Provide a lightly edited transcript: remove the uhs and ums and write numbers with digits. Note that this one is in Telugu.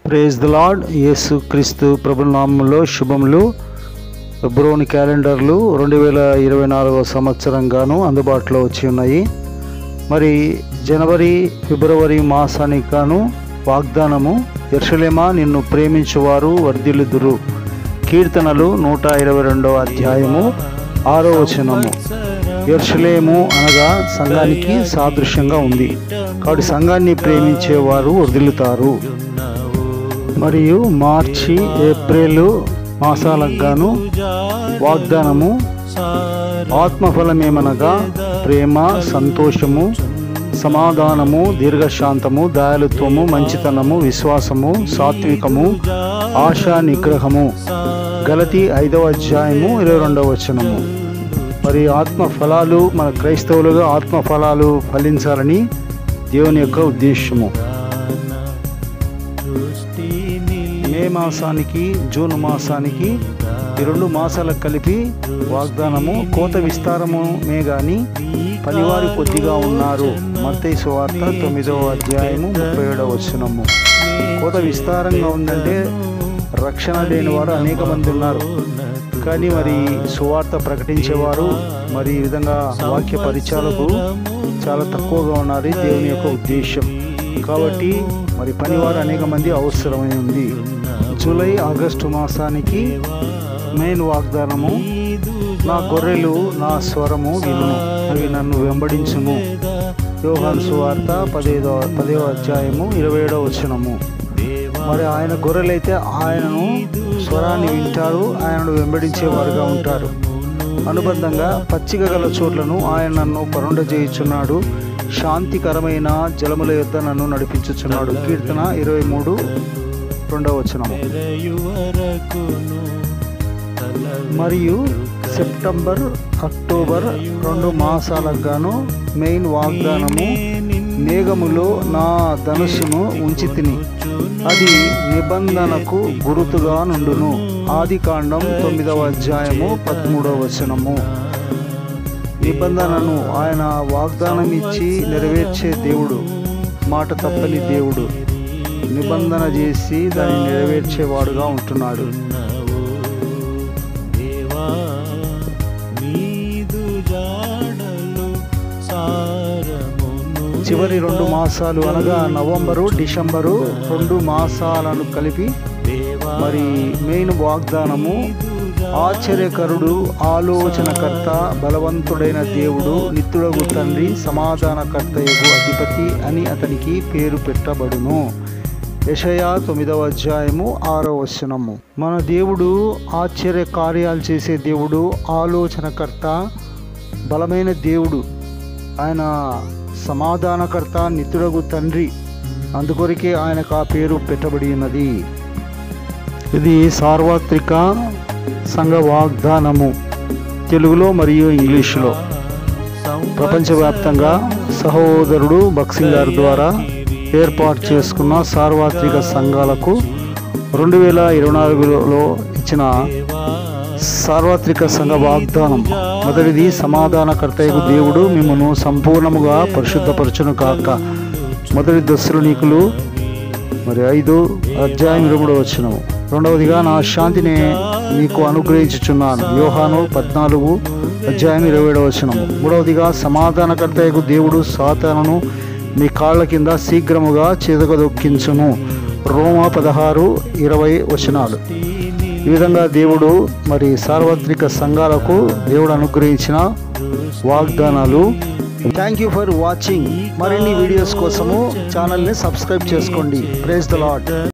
Praise the lord. యేసు క్రీస్తు ప్రభు నామములో శుభములు. ఫిబ్రవరి క్యాలెండర్లు 2024 సంవత్సరంగాను అందుబాటులో వచ్చి ఉన్నాయి. మరి జనవరి ఫిబ్రవరి మాసానికి గాను వాగ్దానము, యెరూషలేమా నిన్ను ప్రేమించువారు వర్ధిల్లుదురు. కీర్తనలు 122వ అధ్యాయము 6వ వచనము. యెరూషలేము అనగా సంఘానికి సాదృశ్యంగా ఉంది. కాబట్టి సంఘాన్ని ప్రేమించేవారు వర్ధిల్లుతారు. మరియు మార్చి ఏప్రిల్ మాసాలకు గాను వాగ్దానము, ఆత్మఫలమేమనగా ప్రేమ, సంతోషము, సమాధానము, దీర్ఘశాంతము, దయాళుత్వము, మంచితనము, విశ్వాసము, సాత్వికము, ఆశా నిగ్రహము. గలతీ 5వ అధ్యాయము 22వ వచనము. మరి ఆత్మఫలాలు, మన క్రైస్తవులుగా ఆత్మఫలాలు ఫలించాలని దేవుని యొక్క ఉద్దేశము. మే మాసానికి జూన్ మాసానికి ఈ 2 మాసాలకు కలిపి వాగ్దానము, కోత విస్తారమే గాని పనివారి కొద్దిగా ఉన్నారు. మత్తయి సువార్త 9వ అధ్యాయము 37వ వచనము. కోత విస్తారంగా ఉందంటే రక్షణ లేని వారు అనేక మంది ఉన్నారు. కానీ మరి సువార్త ప్రకటించేవారు, మరి ఈ విధంగా వాక్య పరిచయాలకు చాలా తక్కువగా ఉన్నారు. దేవుని యొక్క ఉద్దేశం. కాబట్టి మరి పనివారు అనేక మంది అవసరమై ఉంది. జూలై ఆగస్టు మాసానికి మెయిన్ వాగ్దానము, నా గొర్రెలు నా స్వరము వినును, అవి నన్ను వెంబడించును. యోహాను సువార్త 10వ అధ్యాయము 27వ వచనము. మరి ఆయన గొర్రెలైతే ఆయనను స్వరాన్ని వింటారు, ఆయనను వెంబడించేవారుగా ఉంటారు. అనుబంధంగా పచ్చిక గల చోట్లను ఆయన నన్ను పరుండజేయుచున్నాడు, శాంతికరమైన జలముల యొద్ద నన్ను నడిపించుచున్నాడు. కీర్తన 23:2వ వచనము. మరియు సెప్టెంబర్ అక్టోబర్ 2 మాసాలకు గాను మెయిన్ వాగ్దానము, మేఘములో నా ధనుస్సును ఉంచితిని, అది నిబంధనకు గురుతుగా నుండును. ఆదికాండం 9వ అధ్యాయము 13వ వచనము. నిబంధనను ఆయన వాగ్దానం ఇచ్చి నెరవేర్చే దేవుడు, మాట తప్పని దేవుడు. నిబంధన చేసి దాన్ని నెరవేర్చేవాడుగా ఉంటున్నాడు. చివరి 2 మాసాలు అనగా నవంబరు డిసెంబరు 2 మాసాలను కలిపి మరి మెయిన్ వాగ్దానము, ఆశ్చర్యకరుడు, ఆలోచనకర్త, బలవంతుడైన దేవుడు, నిత్యుడగు తండ్రి, సమాధానకర్తయగు అధిపతి అని అతనికి పేరు పెట్టబడును. యెషయా 9వ అధ్యాయము 6వ వచనము. మన దేవుడు ఆశ్చర్య కార్యాలు చేసే దేవుడు, ఆలోచనకర్త, బలమైన దేవుడు. ఆయన సమాధానకర్త, నిత్యుడగు తండ్రి. అందుకొరకే ఆయనకు ఆ పేరు పెట్టబడి ఉన్నది. ఇది సార్వత్రిక సంఘ వాగ్దానము, తెలుగులో మరియు ఇంగ్లీషులో. ప్రపంచవ్యాప్తంగా సహోదరుడు బక్సింగ్ గారి ద్వారా ఏర్పాటు చేసుకున్న సార్వత్రిక సంఘాలకు 2024లో ఇచ్చిన సార్వత్రిక సంఘ వాగ్దానం. మొదటిది, సమాధానకర్తయగు దేవుడు మిమ్మును సంపూర్ణముగా పరిశుద్ధపరచును కాక. మొదటి దెస్సలోనికీయులు 5వ అధ్యాయం 23వ వచనము. రెండవదిగా, నా శాంతిని మీకు అనుగ్రహించుచున్నాను. యోహాను 14వ అధ్యాయం 27వ వచనము. మూడవదిగా, సమాధానకర్తయగు దేవుడు సాతానును మీ కాళ్ళ కింద శీఘ్రముగా చితకదొక్కించును. రోమా 16:20 వచనాలు. ఈ విధంగా దేవుడు మరి సార్వత్రిక సంఘాలకు దేవుడు అనుగ్రహించిన వాగ్దానాలు. Thank you for watching. మరిన్ని వీడియోస్ కోసము ఛానల్ని సబ్స్క్రైబ్ చేసుకోండి. Praise the lord.